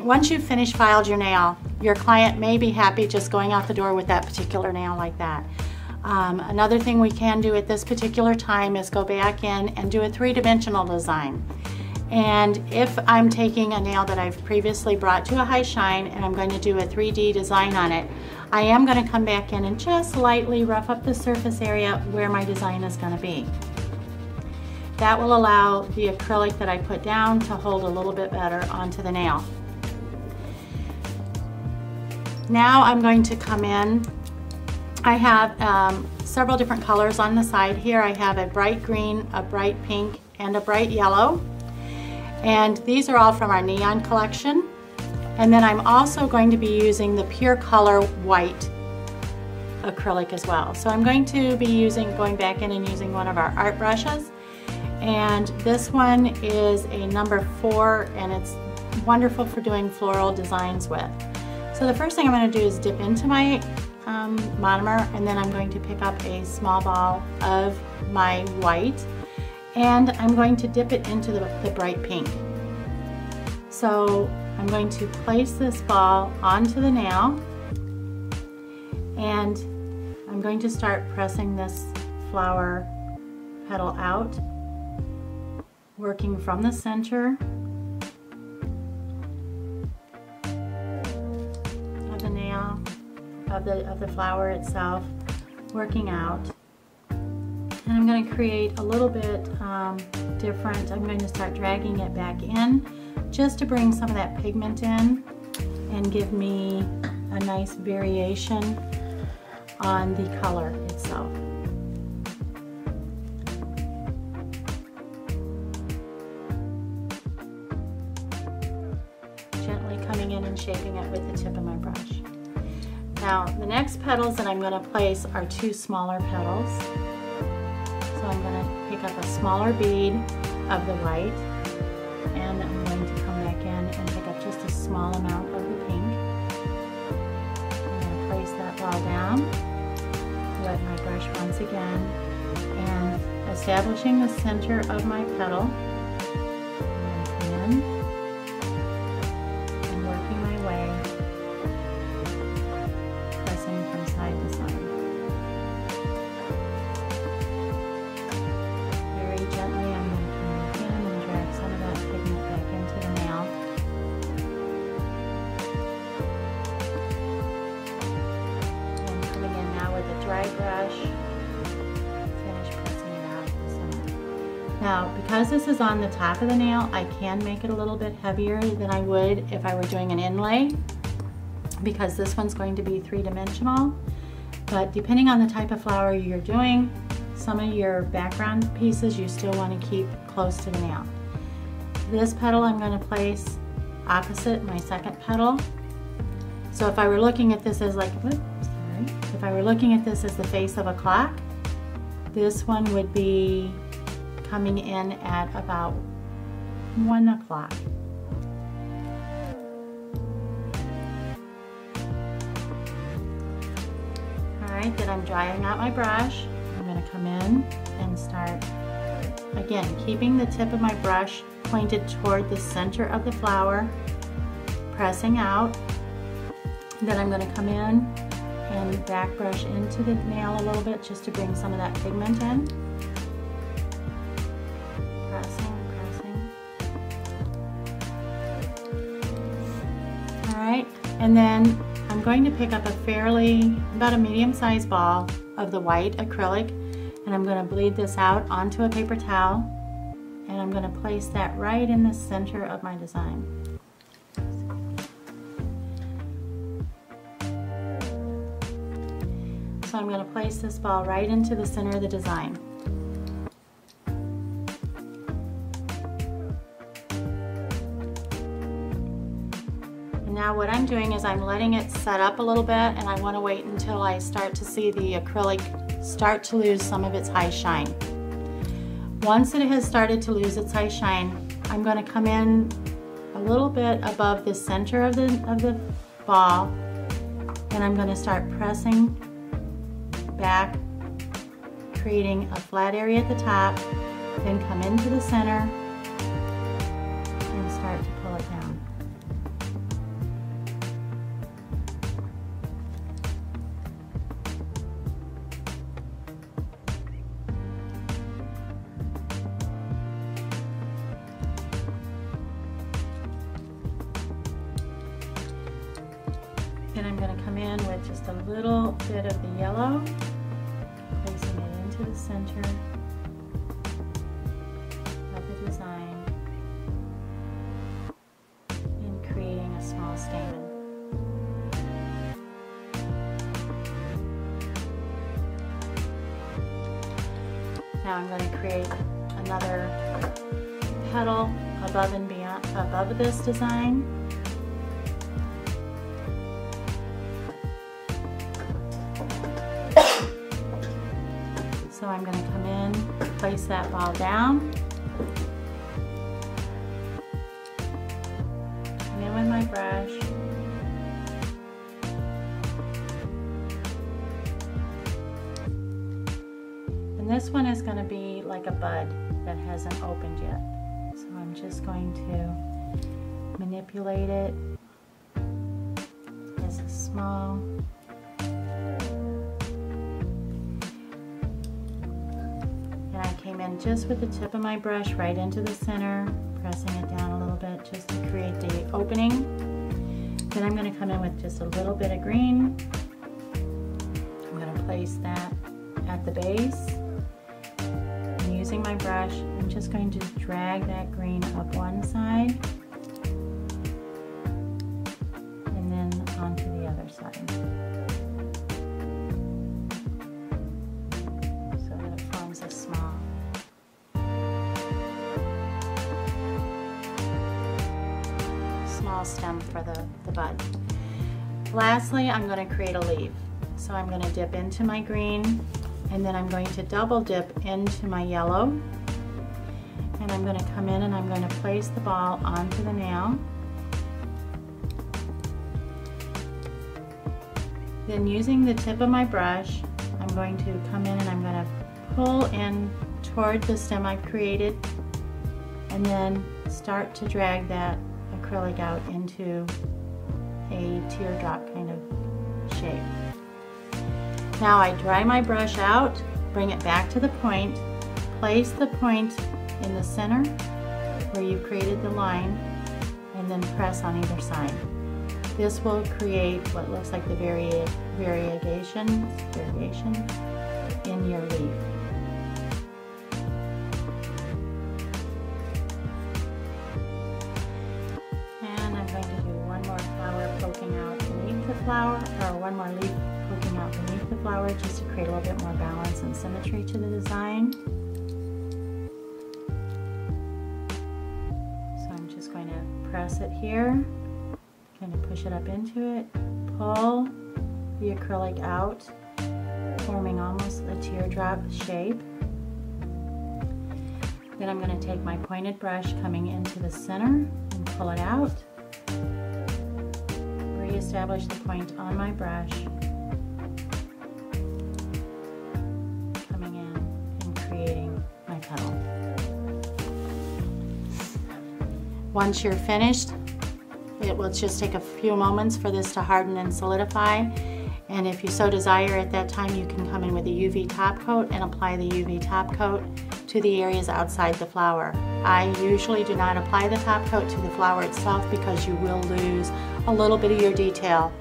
once you've finished filed your nail, your client may be happy just going out the door with that particular nail like that. Another thing we can do at this particular time is go back in and do a three-dimensional design. And if I'm taking a nail that I've previously brought to a high shine and I'm going to do a 3D design on it, I am going to come back in and just lightly rough up the surface area where my design is going to be. That will allow the acrylic that I put down to hold a little bit better onto the nail. Now I'm going to come in. I have several different colors on the side here. I have a bright green, a bright pink, and a bright yellow. And these are all from our neon collection. And then I'm also going to be using the Pure Color white acrylic as well. So I'm going to be going back in and using one of our art brushes. And this one is a number 4, and it's wonderful for doing floral designs with. So the first thing I'm going to do is dip into my monomer, and then I'm going to pick up a small ball of my white, and I'm going to dip it into the bright pink. So I'm going to place this ball onto the nail, and I'm going to start pressing this flower petal out, working from the center of the nail, of the flower itself, working out. And I'm going to create a little bit different. I'm going to start dragging it back in just to bring some of that pigment in and give me a nice variation on the color itself. Gently coming in and shaping it with the tip of my brush. Now the next petals that I'm going to place are 2 smaller petals. So I'm going to pick up a smaller bead of the white, and I'm going to come back in and pick up just a small amount of the pink. I'm going to place that ball down, wet my brush once again, and establishing the center of my petal, I'm going to come in and working my way, pressing from side to side. Gently, I'm going to come back in and drag some of that pigment back into the nail. And coming in now with a dry brush, finish pressing it out in the center. Now, because this is on the top of the nail, I can make it a little bit heavier than I would if I were doing an inlay, because this one's going to be 3-dimensional. But depending on the type of flower you're doing, some of your background pieces you still want to keep close to the nail. This petal I'm going to place opposite my second petal. So if I were looking at this as if I were looking at this as the face of a clock, this one would be coming in at about 1 o'clock. Alright, then I'm drying out my brush. I'm going to come in and start, again, keeping the tip of my brush pointed toward the center of the flower, pressing out. Then I'm going to come in and back brush into the nail a little bit just to bring some of that pigment in. Pressing. Alright, and then I'm going to pick up about a medium-sized ball of the white acrylic, and I'm going to bleed this out onto a paper towel, and I'm going to place that right in the center of my design. So I'm going to place this ball right into the center of the design. Now what I'm doing is I'm letting it set up a little bit, and I want to wait until I start to see the acrylic start to lose some of its high shine. Once it has started to lose its high shine, I'm going to come in a little bit above the center of the ball, and I'm going to start pressing back, creating a flat area at the top, then come into the center and start to pull it down. Then I'm going to come in with just a little bit of the yellow, placing it into the center of the design and creating a small stamen. Now I'm going to create another petal above and beyond, above this design. So I'm going to come in, place that ball down, come in with my brush, and this one is going to be like a bud that hasn't opened yet. So I'm just going to manipulate it as a small. Came in just with the tip of my brush right into the center, pressing it down a little bit just to create the opening. Then I'm going to come in with just a little bit of green. I'm going to place that at the base. And using my brush, I'm just going to drag that green up one side and then onto the other side. So that it forms a small stem for the bud. Lastly, I'm going to create a leaf. So I'm going to dip into my green, and then I'm going to double dip into my yellow, and I'm going to come in and I'm going to place the ball onto the nail. Then using the tip of my brush, I'm going to come in and I'm going to pull in toward the stem I've created, and then start to drag that acrylic out into a teardrop kind of shape. Now I dry my brush out, bring it back to the point, place the point in the center where you've created the line, and then press on either side. This will create what looks like the variation in your leaf. Flower, or one more leaf poking out beneath the flower, just to create a little bit more balance and symmetry to the design. So I'm just going to press it here, kind of push it up into it, pull the acrylic out, forming almost a teardrop shape. Then I'm going to take my pointed brush coming into the center and pull it out. Establish the point on my brush, coming in and creating my petal. Once you're finished, it will just take a few moments for this to harden and solidify, and if you so desire at that time, you can come in with a UV top coat and apply the UV top coat to the areas outside the flower. I usually do not apply the top coat to the flower itself because you will lose a little bit of your detail.